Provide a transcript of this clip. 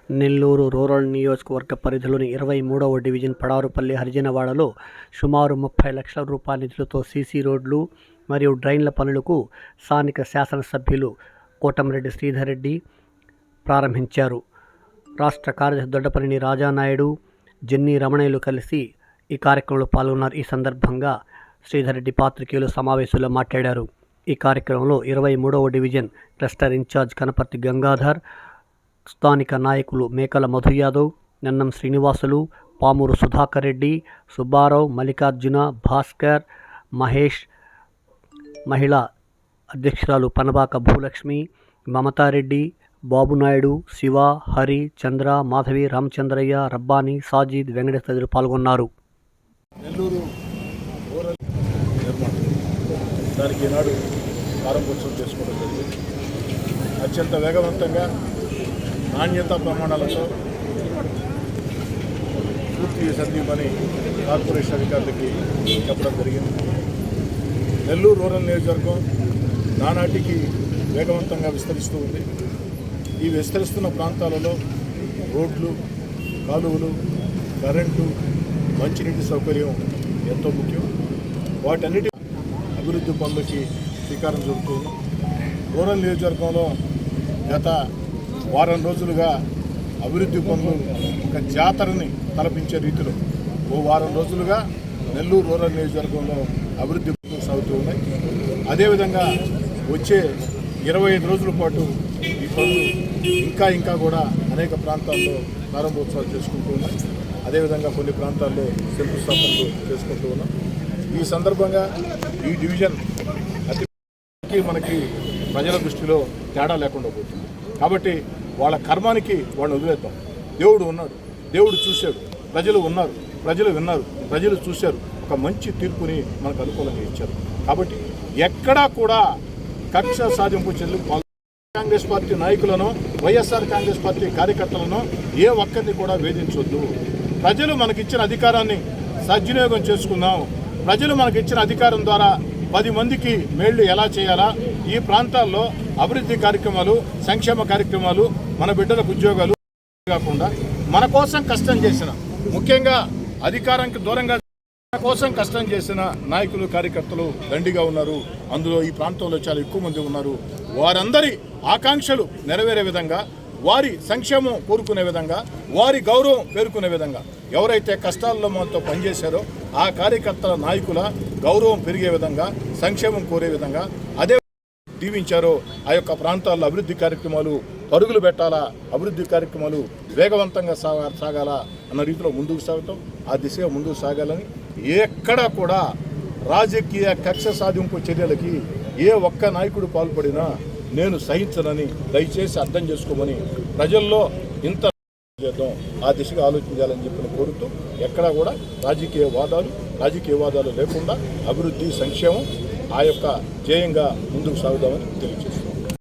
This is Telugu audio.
నెల్లూరు రూరల్ నియోజకవర్గ పరిధిలోని 23వ డివిజన్ పడారుపల్లి హరిజనవాడలో సుమారు 30 లక్షల రూపాయల నిధులతో సీసీ రోడ్లు మరియు డ్రైన్ల పనులకు స్థానిక శాసనసభ్యులు కోటమిరెడ్డి శ్రీధర్ రెడ్డి ప్రారంభించారు. రాష్ట్ర కార్యదర్శి దొడ్డపల్లి రాజానాయుడు, జెన్నీ రమణయ్యలు కలిసి ఈ కార్యక్రమంలో పాల్గొన్నారు. ఈ సందర్భంగా శ్రీధర్ రెడ్డి పాత్రికేయుల సమావేశంలో మాట్లాడారు. ఈ కార్యక్రమంలో 23వ division cluster in charge Kanaparthi Gangadhar, స్థానిక నాయకులు మేకల మధు యాదవ్, నన్నం శ్రీనివాసులు, పామూరు సుధాకర్ రెడ్డి, సుబ్బారావు, మల్లికార్జున, భాస్కర్, మహేష్, మహిళా అధ్యక్షురాలు పనబాక భూలక్ష్మి, మమతారెడ్డి, బాబునాయుడు, శివ, హరి, చంద్ర, మాధవి, రామచంద్రయ్య, రబ్బాని, సాజిద్, వెంకటేష్ తదితరులు పాల్గొన్నారు. నెల్లూరు రూరల్ నిర్మాణం దానికి ఈనాడు ప్రారంభోత్సవం చేసుకోవడం జరిగింది. అత్యంత వేగవంతంగా నాణ్యతా ప్రమాణాలతో పూర్తి సందీపని కార్పొరేషన్ అధికారులకి చెప్పడం జరిగింది. నెల్లూరు రూరల్ నియోజకవర్గం నానాటికి వేగవంతంగా విస్తరిస్తూ ఉంది. ఈ విస్తరిస్తున్న ప్రాంతాలలో రోడ్లు, కాలువలు, కరెంటు, మంచినీటి సౌకర్యం ఎంతో ముఖ్యం. వాటన్నిటి అభివృద్ధి పనులకి శ్రీకారం చుడుతుంది. రూరల్ నియోజకవర్గంలో గత వారం రోజులుగా అభివృద్ధి పనులు ఒక జాతరని తలపించే రీతిలో ఓ వారం రోజులుగా నెల్లూరు రూరల్ నియోజకవర్గంలో అభివృద్ధి పనులు సాగుతూ ఉన్నాయి. అదేవిధంగా వచ్చే 25 రోజుల పాటు ఈ పనులు ఇంకా కూడా అనేక ప్రాంతాల్లో ప్రారంభోత్సవాలు చేసుకుంటూ ఉన్నాయి. అదేవిధంగా కొన్ని ప్రాంతాల్లో శంకుస్థాపనలు చేసుకుంటూ ఉన్నాం. ఈ సందర్భంగా ఈ డివిజన్ అతి మనకి ప్రజల దృష్టిలో తేడా లేకుండా పోతుంది. కాబట్టి వాళ్ళ కర్మానికి వాళ్ళని వదిలేద్దాం. దేవుడు ఉన్నాడు, దేవుడు చూశాడు, ప్రజలు ఉన్నారు, ప్రజలు విన్నారు, ప్రజలు చూశారు, ఒక మంచి తీర్పుని మనకు అనుకూలంగా ఇచ్చారు. కాబట్టి ఎక్కడా కూడా కక్ష సాధింపు చర్యలు కాంగ్రెస్ పార్టీ నాయకులను, వైఎస్ఆర్ కాంగ్రెస్ పార్టీ కార్యకర్తలను ఏ ఒక్కరిని కూడా వేధించొద్దు. ప్రజలు మనకిచ్చిన అధికారాన్ని సద్వినియోగం చేసుకుందాం. ప్రజలు మనకిచ్చిన అధికారం ద్వారా 10 మందికి మేళ్లు ఎలా చేయాలా, ఈ ప్రాంతాల్లో అభివృద్ధి కార్యక్రమాలు, సంక్షేమ కార్యక్రమాలు, మన బిడ్డలకు ఉద్యోగాలు కాకుండా మన కోసం కష్టం చేసిన, ముఖ్యంగా అధికారానికి దూరంగా మన కోసం కష్టం చేసిన నాయకులు, కార్యకర్తలు దండిగా ఉన్నారు. అందులో ఈ ప్రాంతంలో చాలా ఎక్కువ మంది ఉన్నారు. వారందరి ఆకాంక్షలు నెరవేరే విధంగా, వారి సంక్షేమం కోరుకునే విధంగా, వారి గౌరవం పేర్కొనే విధంగా ఎవరైతే కష్టాల్లో మనతో పనిచేశారో ఆ కార్యకర్తల నాయకుల గౌరవం పెరిగే విధంగా, సంక్షేమం కోరే విధంగా అదే దీవించారో ఆ యొక్క ప్రాంతాల్లో అభివృద్ధి కార్యక్రమాలు పరుగులు పెట్టాలా, అభివృద్ధి కార్యక్రమాలు వేగవంతంగా సాగాలా అన్న రీతిలో ముందుకు సాగుతాం. ఆ దిశగా ముందుకు సాగాలని ఎక్కడా కూడా రాజకీయ కక్ష సాధింపు చర్యలకి ఏ ఒక్క నాయకుడు పాల్పడినా నేను సహించనని దయచేసి అర్థం చేసుకోమని ప్రజల్లో ఇంత చేద్దాం, ఆ దిశగా ఆలోచించాలని చెప్పిన కోరుతూ ఎక్కడా కూడా రాజకీయ వాదాలు లేకుండా అభివృద్ధి, సంక్షేమం ఆ యొక్క ధ్యేయంగా ముందుకు సాగుదామని తెలియజేస్తాం.